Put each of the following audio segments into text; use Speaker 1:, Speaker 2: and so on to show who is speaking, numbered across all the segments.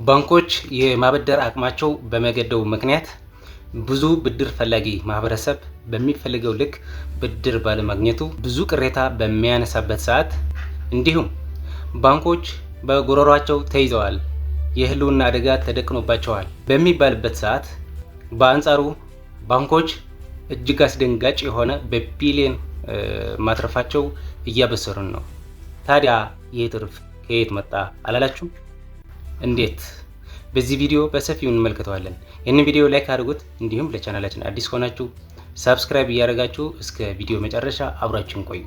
Speaker 1: ባንኮች የማበደር አቅማቸው በመገደቡ ምክንያት ብዙ ብድር ፈላጊ ማህበረሰብ በሚፈልገው ልክ ብድር ባለማግኘቱ ብዙ ቅሬታ በሚያነሳበት ሰዓት እንዲሁም ባንኮች በጉሮሯቸው ተይዘዋል፣ የህልውና አደጋ ተደቅኖባቸዋል በሚባልበት ሰዓት በአንጻሩ ባንኮች እጅግ አስደንጋጭ የሆነ በቢሊየን ማትረፋቸው እያበሰሩን ነው። ታዲያ ይህ ትርፍ ከየት መጣ አላላችሁም? እንዴት? በዚህ ቪዲዮ በሰፊው እንመልከተዋለን። ይህንን ቪዲዮ ላይክ አድርጉት፣ እንዲሁም ለቻናላችን አዲስ ከሆናችሁ ሰብስክራይብ እያደረጋችሁ እስከ ቪዲዮ መጨረሻ አብራችሁን ቆዩ።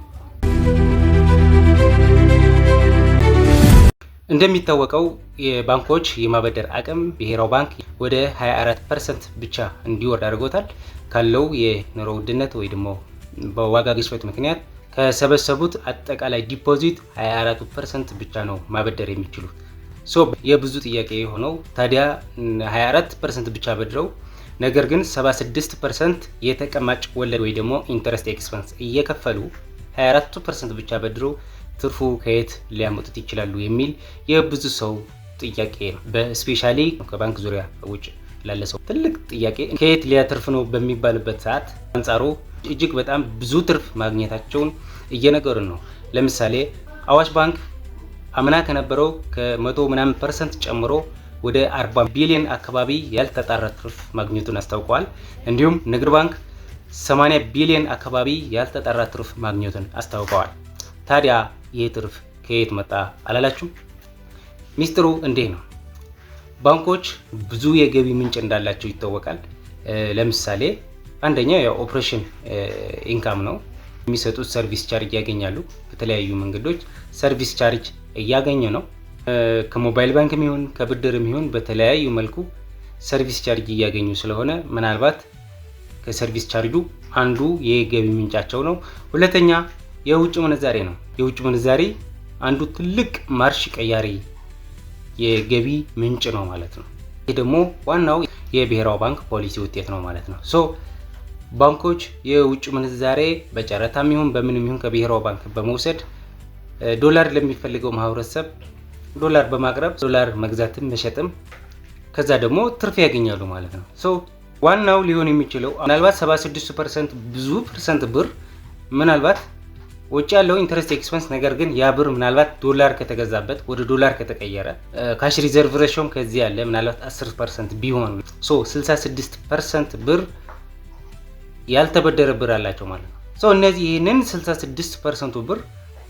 Speaker 1: እንደሚታወቀው የባንኮች የማበደር አቅም ብሔራዊ ባንክ ወደ 24% ብቻ እንዲወርድ አድርጎታል። ካለው የኑሮ ውድነት ወይ ደግሞ በዋጋ ግሽበት ምክንያት ከሰበሰቡት አጠቃላይ ዲፖዚት 24% ብቻ ነው ማበደር የሚችሉት። የብዙ ጥያቄ የሆነው ታዲያ 24% ብቻ በድረው ነገር ግን 76% የተቀማጭ ወለድ ወይ ደግሞ ኢንተረስት ኤክስፐንስ እየከፈሉ 24% ብቻ በድረው ትርፉ ከየት ሊያመጡት ይችላሉ የሚል የብዙ ሰው ጥያቄ ነው። በስፔሻሊ ከባንክ ዙሪያ ውጭ ላለ ሰው ትልቅ ጥያቄ ከየት ሊያተርፍ ነው በሚባልበት ሰዓት አንጻሩ እጅግ በጣም ብዙ ትርፍ ማግኘታቸውን እየነገሩን ነው። ለምሳሌ አዋሽ ባንክ አምና ከነበረው ከ100% ጨምሮ ወደ 40 ቢሊዮን አካባቢ ያልተጣራ ትርፍ ማግኘቱን አስታውቀዋል። እንዲሁም ንግድ ባንክ 80 ቢሊዮን አካባቢ ያልተጣራ ትርፍ ማግኘቱን አስታውቀዋል። ታዲያ ይህ ትርፍ ከየት መጣ አላላችሁም? ሚስጥሩ እንዲህ ነው። ባንኮች ብዙ የገቢ ምንጭ እንዳላቸው ይታወቃል። ለምሳሌ አንደኛው የኦፕሬሽን ኢንካም ነው። የሚሰጡት ሰርቪስ ቻርጅ ያገኛሉ። በተለያዩ መንገዶች ሰርቪስ ቻርጅ እያገኘ ነው። ከሞባይል ባንክ የሚሆን ከብድር የሚሆን በተለያዩ መልኩ ሰርቪስ ቻርጅ እያገኙ ስለሆነ ምናልባት ከሰርቪስ ቻርጁ አንዱ የገቢ ምንጫቸው ነው። ሁለተኛ የውጭ ምንዛሬ ነው። የውጭ ምንዛሬ አንዱ ትልቅ ማርሽ ቀያሪ የገቢ ምንጭ ነው ማለት ነው። ይህ ደግሞ ዋናው የብሔራዊ ባንክ ፖሊሲ ውጤት ነው ማለት ነው። ባንኮች የውጭ ምንዛሬ በጨረታም ይሁን በምንም ይሁን ከብሔራዊ ባንክ በመውሰድ ዶላር ለሚፈልገው ማህበረሰብ ዶላር በማቅረብ ዶላር መግዛትም መሸጥም ከዛ ደግሞ ትርፍ ያገኛሉ ማለት ነው። ዋናው ሊሆን የሚችለው ምናልባት 76% ብዙ ፐርሰንት ብር ምናልባት ወጪ ያለው ኢንተረስት ኤክስፐንስ ነገር ግን ያ ብር ምናልባት ዶላር ከተገዛበት ወደ ዶላር ከተቀየረ ካሽ ሪዘርቭ ሬሾም ከዚህ ያለ ምናልባት 10% ቢሆን 66% ብር ያልተበደረ ብር አላቸው ማለት ነው። እነዚህ ይህንን 66% ብር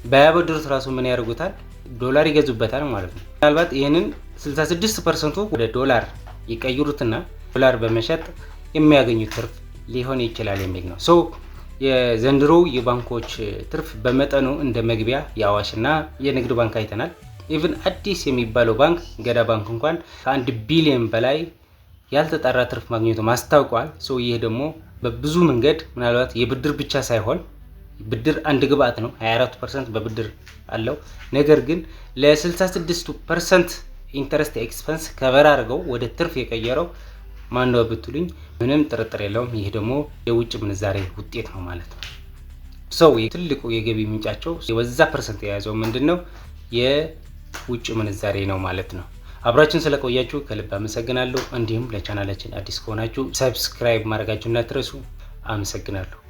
Speaker 1: ባያበድሩት ራሱ ምን ያደርጉታል? ዶላር ይገዙበታል ማለት ነው። ምናልባት ይህንን 66% ወደ ዶላር ይቀይሩትና ዶላር በመሸጥ የሚያገኙት ትርፍ ሊሆን ይችላል የሚል ነው። የዘንድሮ የባንኮች ትርፍ በመጠኑ እንደ መግቢያ የአዋሽና የንግድ ባንክ አይተናል። ኢቭን አዲስ የሚባለው ባንክ ገዳ ባንክ እንኳን ከ1 ቢሊዮን በላይ ያልተጣራ ትርፍ ማግኘቱ ማስታውቋል። ይህ ደግሞ በብዙ መንገድ ምናልባት የብድር ብቻ ሳይሆን ብድር አንድ ግብአት ነው። 24% በብድር አለው። ነገር ግን ለ66% ኢንተረስት ኤክስፐንስ ከበር አድርገው ወደ ትርፍ የቀየረው ማንነው ብትሉኝ ምንም ጥርጥር የለውም። ይህ ደግሞ የውጭ ምንዛሬ ውጤት ነው ማለት ነው። ትልቁ የገቢ ምንጫቸው የበዛ ፐርሰንት የያዘው ምንድነው? የውጭ ምንዛሬ ነው ማለት ነው። አብራችን ስለቆያችሁ ከልብ አመሰግናለሁ። እንዲሁም ለቻናላችን አዲስ ከሆናችሁ ሰብስክራይብ ማድረጋችሁን እንዳትረሱ። አመሰግናለሁ።